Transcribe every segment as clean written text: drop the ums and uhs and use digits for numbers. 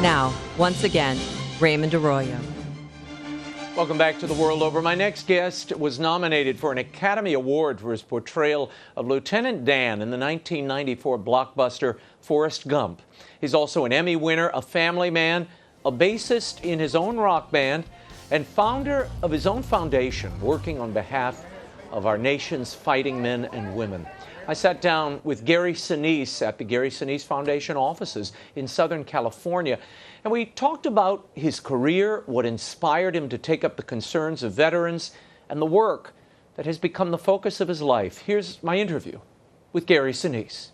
Now, once again, Raymond Arroyo. Welcome back to The World Over. My next guest was nominated for an Academy Award for his portrayal of Lieutenant Dan in the 1994 blockbuster Forrest Gump. He's also an Emmy winner, a family man, a bassist in his own rock band, and founder of his own foundation working on behalf of our nation's fighting men and women. I sat down with Gary Sinise at the Gary Sinise Foundation offices in Southern California, and we talked about his career, what inspired him to take up the concerns of veterans, and the work that has become the focus of his life. Here's my interview with Gary Sinise.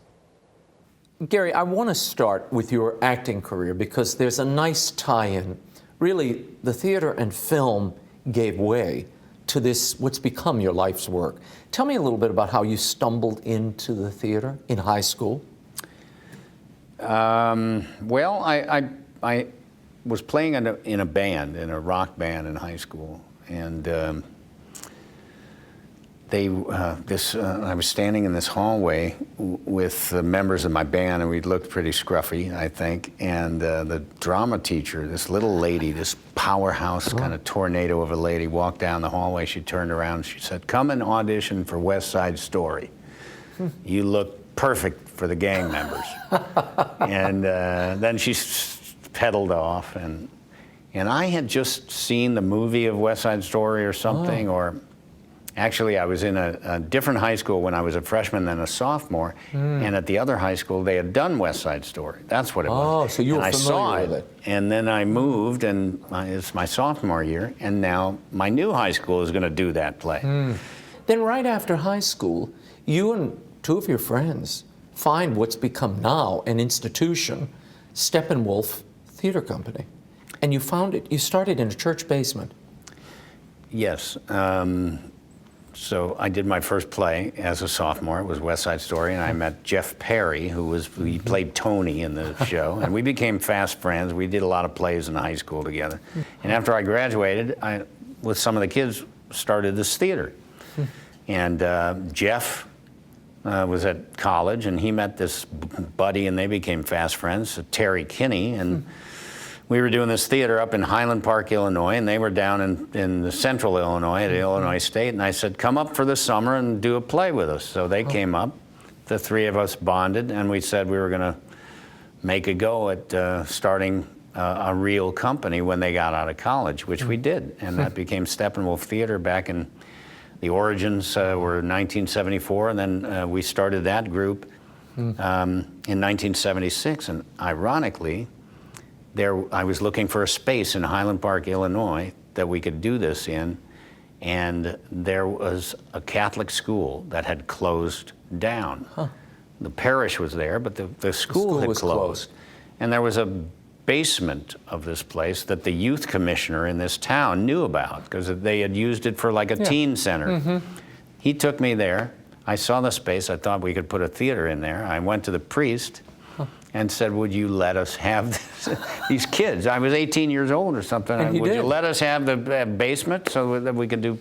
Gary, I want to start with your acting career because there's a nice tie-in. Really, the theater and film gave way to this, what's become your life's work. Tell me a little bit about how you stumbled into the theater in high school. Well, I was playing in a band, in a rock band in high school, and I was standing in this hallway with the members of my band, and we looked pretty scruffy, I think, and the drama teacher, this little lady, this powerhouse kind of tornado of a lady, walked down the hallway. She turned around and she said, "Come and audition for West Side Story. You look perfect for the gang members." And then she pedaled off, and I had just seen the movie of West Side Story or something, or actually I was in a different high school when I was a freshman than a sophomore, and at the other high school they had done West Side Story. That's what it was. Oh, so you were familiar with it. And then I moved, and it's my sophomore year, and now my new high school is going to do that play. Then right after high school, you and two of your friends find what's become now an institution, Steppenwolf Theater Company. And you started in a church basement. Yes. So I did my first play as a sophomore. It was West Side Story, and I met Jeff Perry, he played Tony in the show, and we became fast friends. We did a lot of plays in high school together. And after I graduated, I, with some of the kids, started this theater. And Jeff was at college, and he met this buddy, and they became fast friends, Terry Kinney, and we were doing this theater up in Highland Park, Illinois, and they were down in the central Illinois at Illinois State, and I said, "Come up for the summer and do a play with us." So they came up, the three of us bonded, and we said we were going to make a go at starting a real company when they got out of college, which we did, and that became Steppenwolf Theater back in, the origins were 1974, and then we started that group in 1976, and ironically, I was looking for a space in Highland Park, Illinois, that we could do this in, and there was a Catholic school that had closed down. The parish was there, but the school had closed. And there was a basement of this place that the youth commissioner in this town knew about, because they had used it for like a teen center. He took me there. I saw the space. I thought we could put a theater in there. I went to the priest and said, "Would you let us have these kids?" I was 18 years old or something. And Would you let us have the basement so that we could do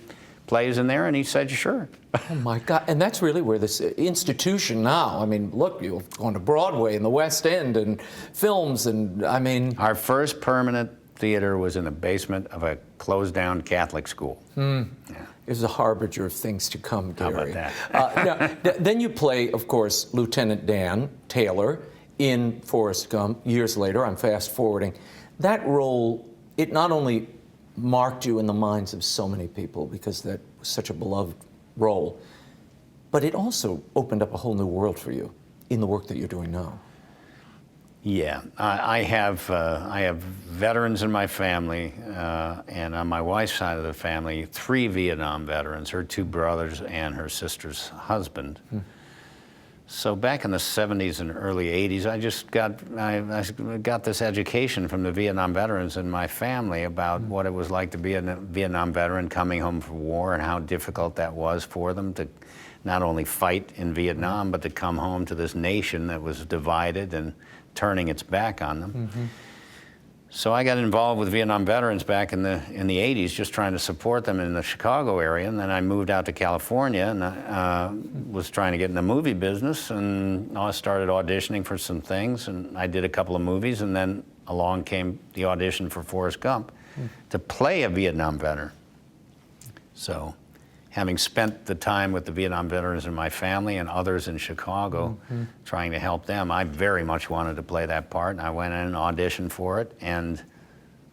plays in there? And he said, "Sure." Oh my God, and that's really where this institution now, I mean, look, you've gone to Broadway and the West End and films, and I mean. Our first permanent theater was in the basement of a closed down Catholic school. Yeah. It was a harbinger of things to come, Gary. How about that? Then you play, of course, Lieutenant Dan Taylor in Forrest Gump. Years later, I'm fast forwarding. That role, it not only marked you in the minds of so many people because that was such a beloved role, but it also opened up a whole new world for you in the work that you're doing now. Yeah, I have veterans in my family, and on my wife's side of the family, 3 Vietnam veterans, her 2 brothers and her sister's husband. So back in the 70s and early 80s, I got this education from the Vietnam veterans in my family about what it was like to be a Vietnam veteran coming home from war and how difficult that was for them to not only fight in Vietnam, but to come home to this nation that was divided and turning its back on them. So I got involved with Vietnam veterans back in the 80s, just trying to support them in the Chicago area. And then I moved out to California and was trying to get in the movie business. And I started auditioning for some things. And I did a couple of movies. And then along came the audition for Forrest Gump to play a Vietnam veteran. So having spent the time with the Vietnam veterans in my family and others in Chicago, trying to help them, I very much wanted to play that part. And I went in and auditioned for it, and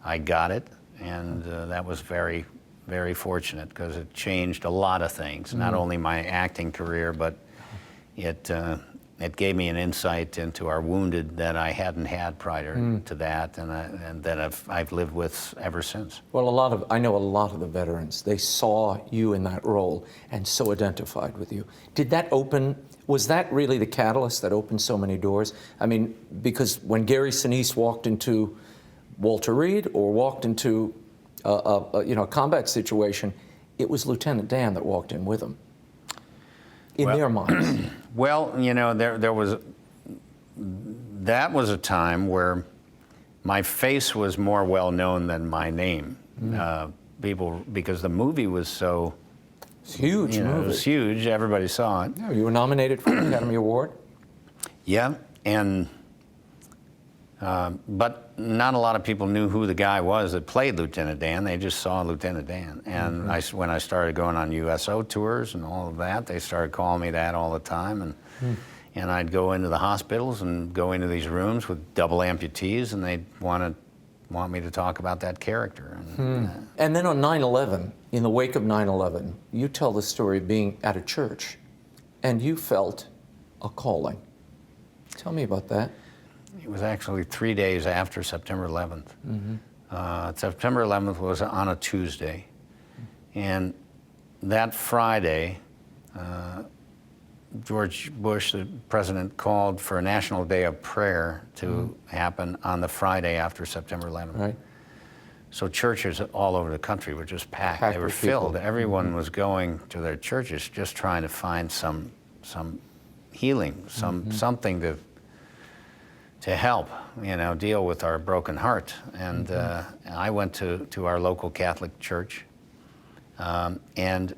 I got it. And that was very, very fortunate, because it changed a lot of things, not only my acting career, but it gave me an insight into our wounded that I hadn't had prior to that, and that I've lived with ever since. Well, I know a lot of the veterans, they saw you in that role and so identified with you. Was that really the catalyst that opened so many doors? I mean, because when Gary Sinise walked into Walter Reed or walked into a combat situation, it was Lieutenant Dan that walked in with him. In their minds. Well, that was a time where my face was more well known than my name. Because the movie was so... It's huge. It was huge. Everybody saw it. Yeah, you were nominated for an Academy Award. Yeah, and but not a lot of people knew who the guy was that played Lieutenant Dan. They just saw Lieutenant Dan. And when I started going on USO tours and all of that, they started calling me that all the time. And I'd go into the hospitals and go into these rooms with double amputees, and they'd want me to talk about that character. And then on 9/11, in the wake of 9/11, you tell the story of being at a church, and you felt a calling. Tell me about that. It was actually 3 days after September 11th. September 11th was on a Tuesday. And that Friday, George Bush, the president, called for a National Day of Prayer to happen on the Friday after September 11th. Right. So churches all over the country were just packed. They were filled. Everyone was going to their churches just trying to find some healing, something to help, deal with our broken heart. And I went to our local Catholic church, and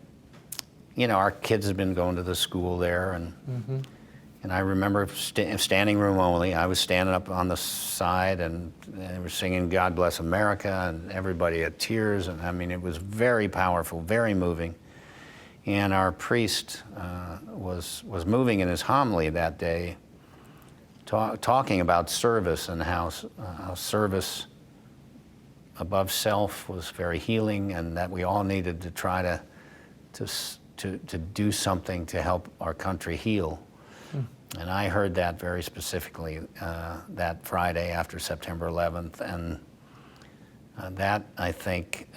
our kids had been going to the school there, and I remember standing room only. I was standing up on the side, and they were singing "God Bless America," and everybody had tears, and I mean, it was very powerful, very moving. And our priest was moving in his homily that day, talking about service and how service above self was very healing, and that we all needed to try to do something to help our country heal. And I heard that very specifically that Friday after September 11th, and that, I think,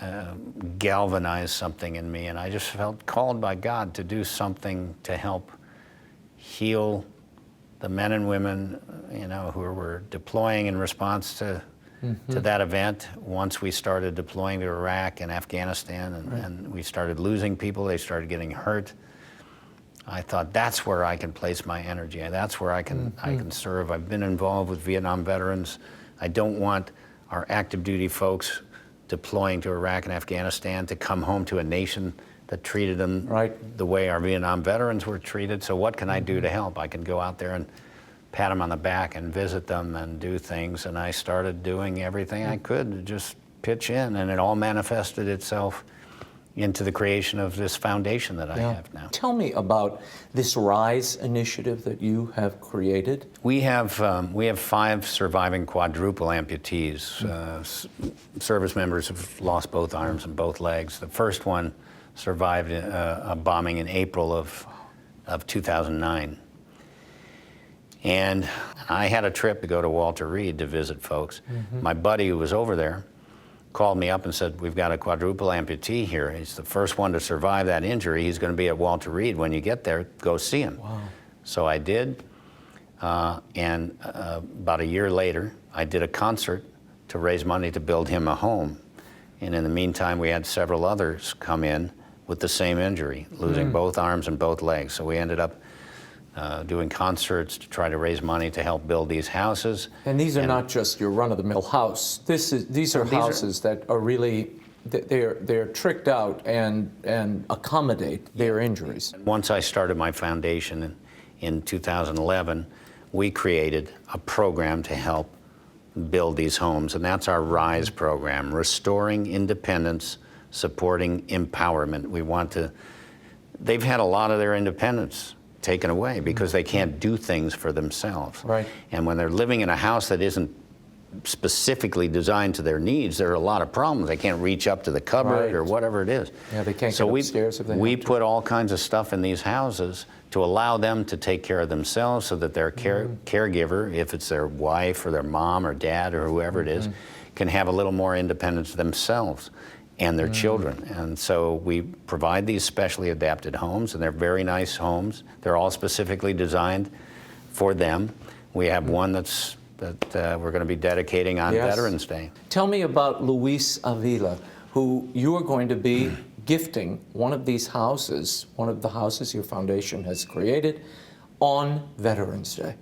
galvanized something in me, and I just felt called by God to do something to help heal the men and women, who were deploying in response to that event. Once we started deploying to Iraq and Afghanistan, and we started losing people, they started getting hurt, I thought, that's where I can place my energy, and that's where I can serve. I've been involved with Vietnam veterans. I don't want our active duty folks deploying to Iraq and Afghanistan to come home to a nation that treated them the way our Vietnam veterans were treated. So what can I do to help? I can go out there and pat them on the back and visit them and do things. And I started doing everything I could to just pitch in, and it all manifested itself into the creation of this foundation that I have now. Tell me about this RISE initiative that you have created. We have 5 surviving quadruple amputees. Service members have lost both arms and both legs. The first one survived a bombing in April of 2009. And I had a trip to go to Walter Reed to visit folks. My buddy who was over there called me up and said, "We've got a quadruple amputee here. He's the first one to survive that injury. He's going to be at Walter Reed. When you get there, go see him." Wow. So I did, and about a year later, I did a concert to raise money to build him a home. And in the meantime, we had several others come in with the same injury, losing both arms and both legs. So we ended up doing concerts to try to raise money to help build these houses. And these are not just your run-of-the-mill house. These are houses that are really, they're tricked out and accommodate their injuries. Once I started my foundation in 2011, we created a program to help build these homes, and that's our RISE program, Restoring Independence, Supporting Empowerment. We want to, they've had a lot of their independence taken away because they can't do things for themselves. Right. And when they're living in a house that isn't specifically designed to their needs, there are a lot of problems. They can't reach up to the cupboard or whatever it is. Yeah, they can't get upstairs if they we have to. put all kinds of stuff in these houses to allow them to take care of themselves so that their caregiver, if it's their wife or their mom or dad or whoever it is, can have a little more independence themselves and their children. And so we provide these specially adapted homes, and they're very nice homes. They're all specifically designed for them. We have one that we're going to be dedicating on Veterans Day. Tell me about Luis Avila, who you are going to be gifting one of these houses, one of the houses your foundation has created, on Veterans Day.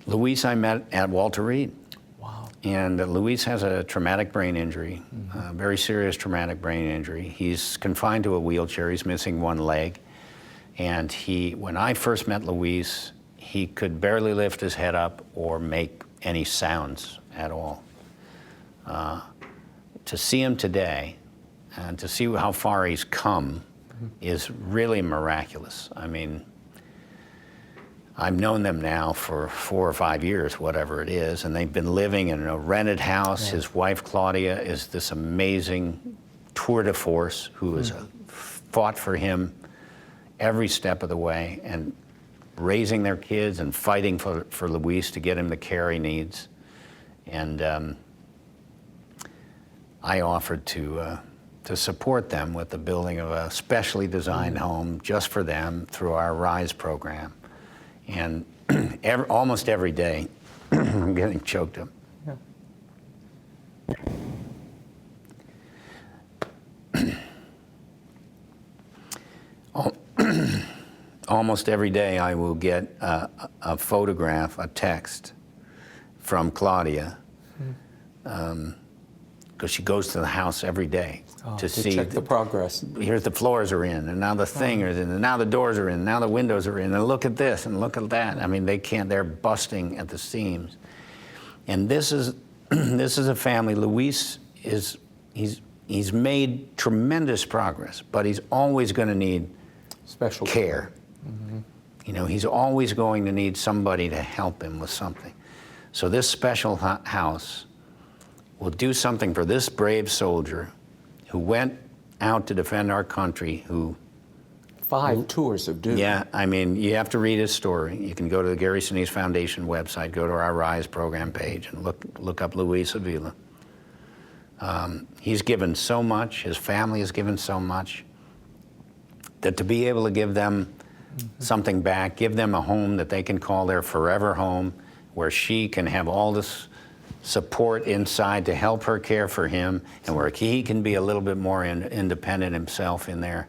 Luis I met at Walter Reed. Wow. And Luis has a traumatic brain injury, a very serious traumatic brain injury. He's confined to a wheelchair. He's missing one leg. And when I first met Luis, he could barely lift his head up or make any sounds at all. To see him today and to see how far he's come is really miraculous. I mean, I've known them now for 4 or 5 years, whatever it is, and they've been living in a rented house. His wife, Claudia, is this amazing tour de force who has fought for him every step of the way and raising their kids and fighting for Luis to get him the care he needs. And I offered to support them with the building of a specially designed home just for them through our RISE program. And almost every day, I'm getting choked up. Almost every day I will get a photograph, a text from Claudia, because she goes to the house every day to see check the progress. Here's the floors are in, and now the thing is in, and now the doors are in, and now the windows are in, and look at this, and look at that. I mean, they're busting at the seams. And this is a family. Luis he's made tremendous progress, but he's always going to need Special care. You know, he's always going to need somebody to help him with something. So this special house will do something for this brave soldier who went out to defend our country, who 5 tours of duty. Yeah, I mean, you have to read his story. You can go to the Gary Sinise Foundation website, go to our RISE program page, and look up Luis Avila. He's given so much, his family has given so much, that to be able to give them something back, give them a home that they can call their forever home, where she can have all this support inside to help her care for him, and where he can be a little bit more independent himself in there.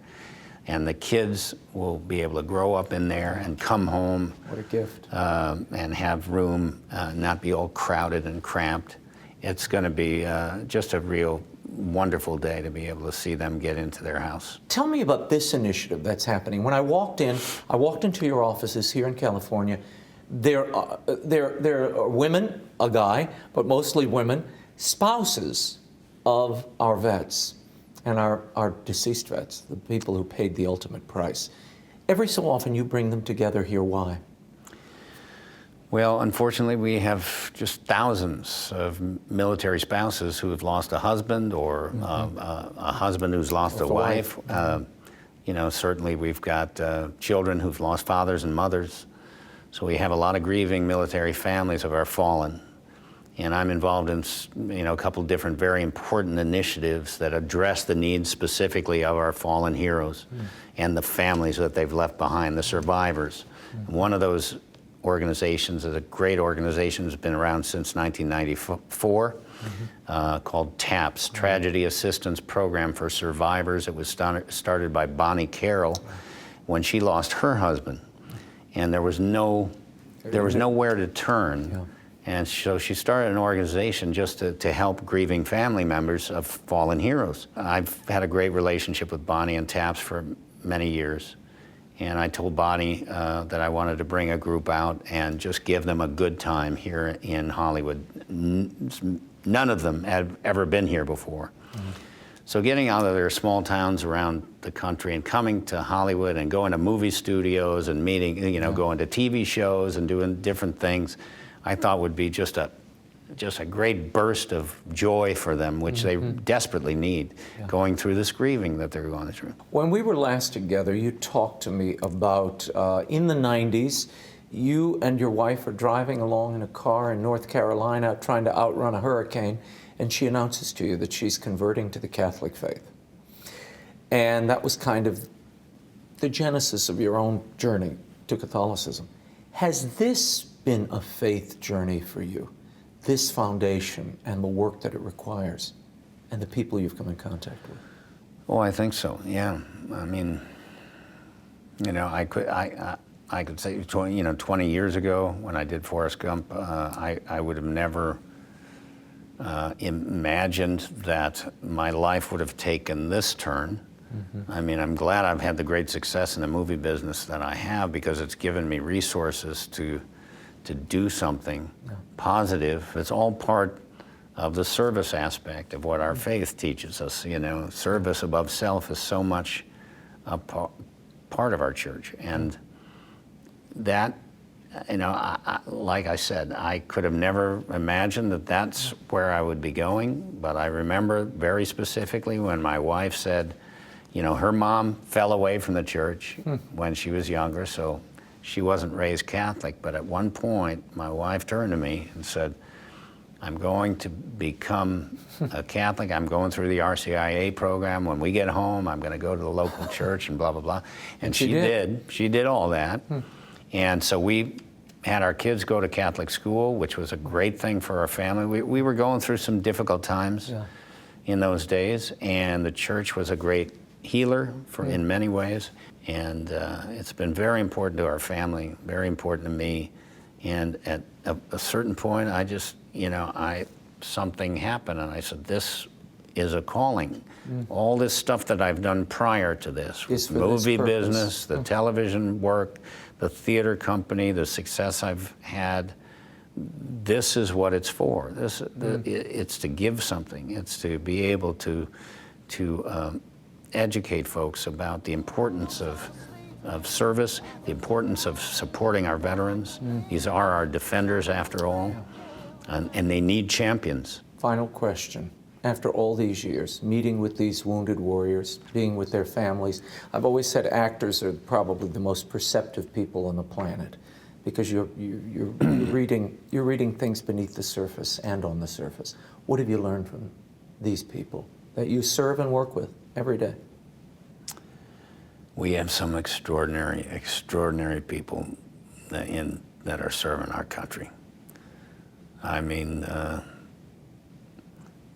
And the kids will be able to grow up in there and come home. What a gift. And have room, not be all crowded and cramped. It's going to be just a real wonderful day to be able to see them get into their house. Tell me about this initiative that's happening. When I walked into your offices here in California. There are women, a guy, but mostly women, spouses of our vets and our deceased vets, the people who paid the ultimate price. Every so often you bring them together here. Why? Well, unfortunately, we have just thousands of military spouses who have lost a husband or a husband who's lost a wife. You know, certainly we've got children who've lost fathers and mothers. So we have a lot of grieving military families of our fallen. And I'm involved in, a couple of different very important initiatives that address the needs specifically of our fallen heroes and the families that they've left behind, the survivors. One of those organizations is a great organization that's been around since 1994 called TAPS, Tragedy Assistance Program for Survivors. It was started by Bonnie Carroll when she lost her husband. and there was nowhere to turn. Yeah. And so she started an organization just to help grieving family members of fallen heroes. I've had a great relationship with Bonnie and Taps for many years. And I told Bonnie that I wanted to bring a group out and just give them a good time here in Hollywood. None of them had ever been here before. Mm-hmm. So getting out of their small towns around the country and coming to Hollywood and going to movie studios and meeting, going to TV shows and doing different things, I thought would be just a great burst of joy for them, which they desperately need, going through this grieving that they're going through. When we were last together, you talked to me about, in the 90s, you and your wife are driving along in a car in North Carolina trying to outrun a hurricane, and she announces to you that she's converting to the Catholic faith. And that was kind of the genesis of your own journey to Catholicism. Has this been a faith journey for you? This foundation and the work that it requires and the people you've come in contact with? Oh, I think so, yeah. I mean, I could say 20 years ago when I did Forrest Gump, I would have never imagined that my life would have taken this turn. Mm-hmm. I mean, I'm glad I've had the great success in the movie business that I have, because it's given me resources to do something positive. It's all part of the service aspect of what our faith teaches us. Service above self is so much a part of our church. And that, like I said, I could have never imagined that that's where I would be going. But I remember very specifically when my wife said, her mom fell away from the church when she was younger, so she wasn't raised Catholic, but at one point, my wife turned to me and said, I'm going to become a Catholic. I'm going through the RCIA program. When we get home, I'm going to go to the local church and blah, blah, blah. And she did. She did all that. And so we had our kids go to Catholic school, which was a great thing for our family. We were going through some difficult times in those days, and the church was a great healer in many ways. And it's been very important to our family, very important to me. And at a certain point, I just, something happened, and I said, this is a calling. All this stuff that I've done prior to this, with movie business, the television work, the theater company, the success I've had, this is what it's for. It's to give something. It's to be able to educate folks about the importance of service, the importance of supporting our veterans. These are our defenders, after all, and they need champions. Final question. After all these years, meeting with these wounded warriors, being with their families, I've always said actors are probably the most perceptive people on the planet, because you're reading things beneath the surface and on the surface. What have you learned from these people that you serve and work with every day? We have some extraordinary people that are serving our country. I mean,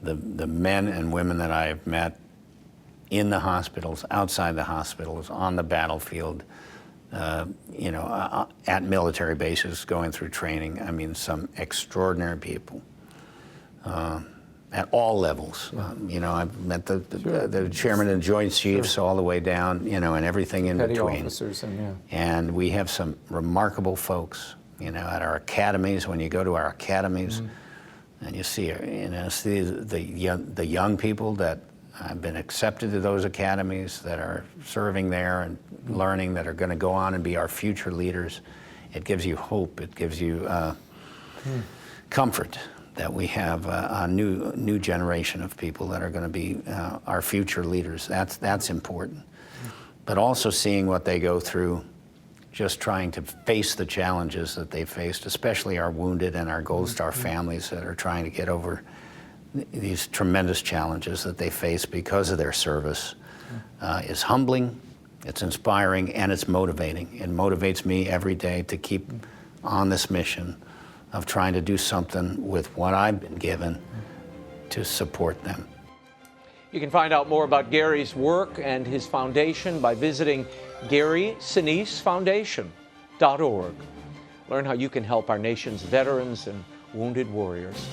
the men and women that I have met in the hospitals, outside the hospitals, on the battlefield, at military bases, going through training. I mean, some extraordinary people. At all levels. I've met the chairman of the Joint Chiefs all the way down, and everything in Petty between. Officers and we have some remarkable folks, at our academies. When you go to our academies, and you see, the young people that have been accepted to those academies, that are serving there and learning, that are going to go on and be our future leaders. It gives you hope. It gives you comfort that we have a new generation of people that are going to be our future leaders. That's important. But also seeing what they go through, just trying to face the challenges that they faced, especially our wounded and our Gold Star families that are trying to get over these tremendous challenges that they face because of their service, is humbling, it's inspiring, and it's motivating. It motivates me every day to keep on this mission of trying to do something with what I've been given to support them. You can find out more about Gary's work and his foundation by visiting Gary Sinise Foundation. veterans.org. Learn how you can help our nation's veterans and wounded warriors.